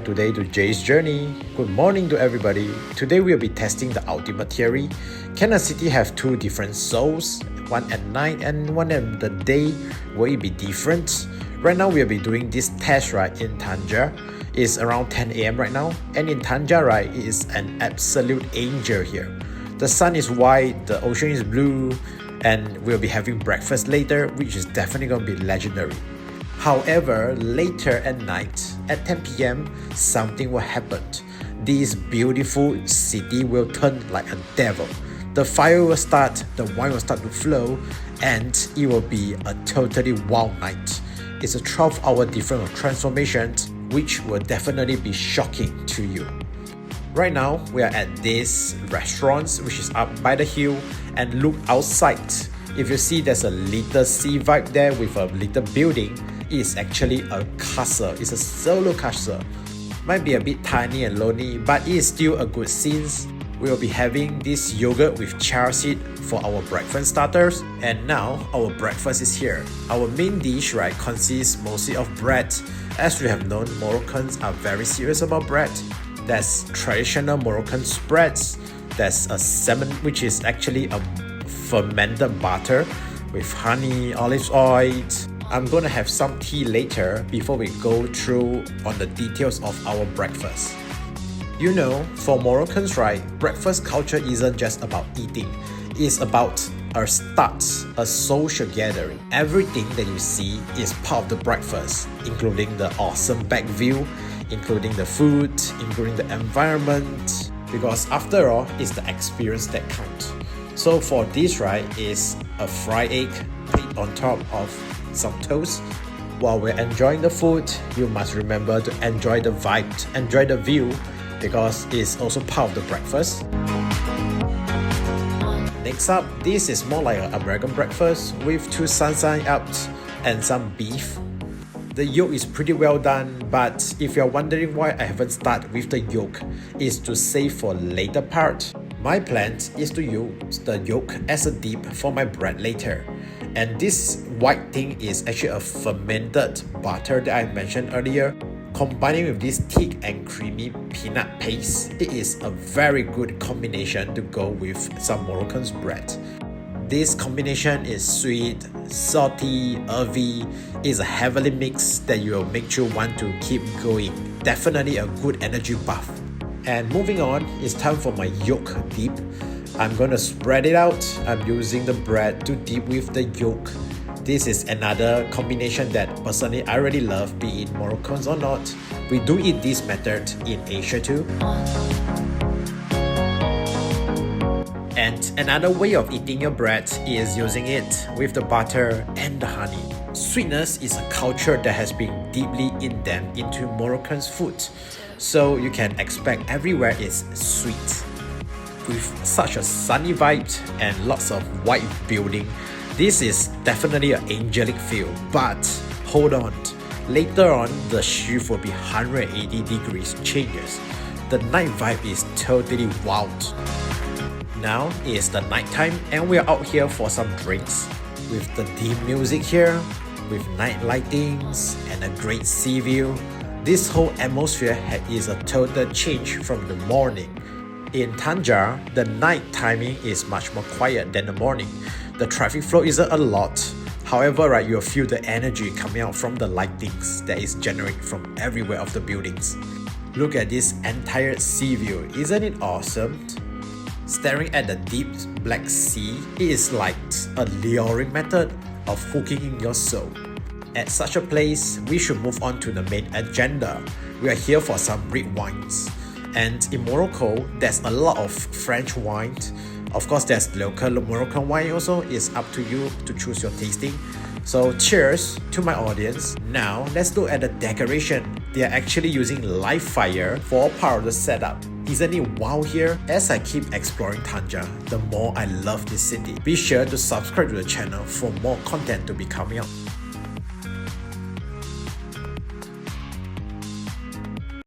today to Jay's Journey. Good morning to everybody. Today we'll be testing the ultimate theory. Can a city have two different souls? One at night and one at the day? Will it be different? Right now we'll be doing this test right in Tangier. It's around 10 AM right now, and in Tangier right, it is an absolute angel here. The sun is white, the ocean is blue, and we'll be having breakfast later, which is definitely going to be legendary. However, later at night, at 10 PM, something will happen. This beautiful city will turn like a devil. The fire will start, the wine will start to flow, and it will be a totally wild night. It's a 12-hour difference of transformations, which will definitely be shocking to you. Right now, we are at this restaurant, which is up by the hill, and look outside. If you see there's a little sea vibe there with a little building, it's actually a castle. It's a solo castle. Might be a bit tiny and lonely, but it is still a good scene. We'll be having this yogurt with chia seed for our breakfast starters, and now our breakfast is here. Our main dish right consists mostly of bread. As we have known, Moroccans are very serious about bread. There's traditional Moroccan spreads. There's a salmon, which is actually a fermented butter with honey, olive oil. I'm gonna have some tea later before we go through on the details of our breakfast. You know, for Moroccans, right, breakfast culture isn't just about eating. It's about a start, a social gathering. Everything that you see is part of the breakfast, including the awesome back view, including the food, including the environment, because after all, it's the experience that counts. So for this, right, is a fried egg put on top of some toast. While we're enjoying the food, you must remember to enjoy the vibe, enjoy the view, because it's also part of the breakfast. Next up, this is more like an American breakfast with two sunshine up and some beef. The yolk is pretty well done, but if you're wondering why I haven't started with the yolk, is to save for later part. My plan is to use the yolk as a dip for my bread later. And this white thing is actually a fermented butter that I mentioned earlier. Combining with this thick and creamy peanut paste, it is a very good combination to go with some Moroccan's bread. This combination is sweet, salty, earthy. It's a heavily mix that will make you want to keep going. Definitely a good energy buff. And moving on, it's time for my yolk dip. I'm gonna spread it out. I'm using the bread to dip with the yolk. This is another combination that personally I really love, be it Moroccans or not. We do eat this method in Asia too. And another way of eating your bread is using it with the butter and the honey. Sweetness is a culture that has been deeply indent into Moroccan's food. So you can expect everywhere is sweet. With such a sunny vibe and lots of white building, this is definitely an angelic feel. But hold on, later on the shift will be 180 degrees changes. The night vibe is totally wild. Now is the night time and we are out here for some drinks with the dim music here, with night lightings and a great sea view. This whole atmosphere is a total change from the morning. In Tangier, the night timing is much more quiet than the morning. The traffic flow isn't a lot. However, right, you'll feel the energy coming out from the lightings that is generated from everywhere of the buildings. Look at this entire sea view, isn't it awesome? Staring at the deep black sea, it is like a luring method of hooking in your soul. At such a place, we should move on to the main agenda. We are here for some red wines. And in Morocco, there's a lot of French wine. Of course, there's local Moroccan wine also. It's up to you to choose your tasting. So cheers to my audience. Now, let's look at the decoration. They are actually using live fire for part of the setup. Isn't it wow here? As I keep exploring Tangier, the more I love this city. Be sure to subscribe to the channel for more content to be coming out.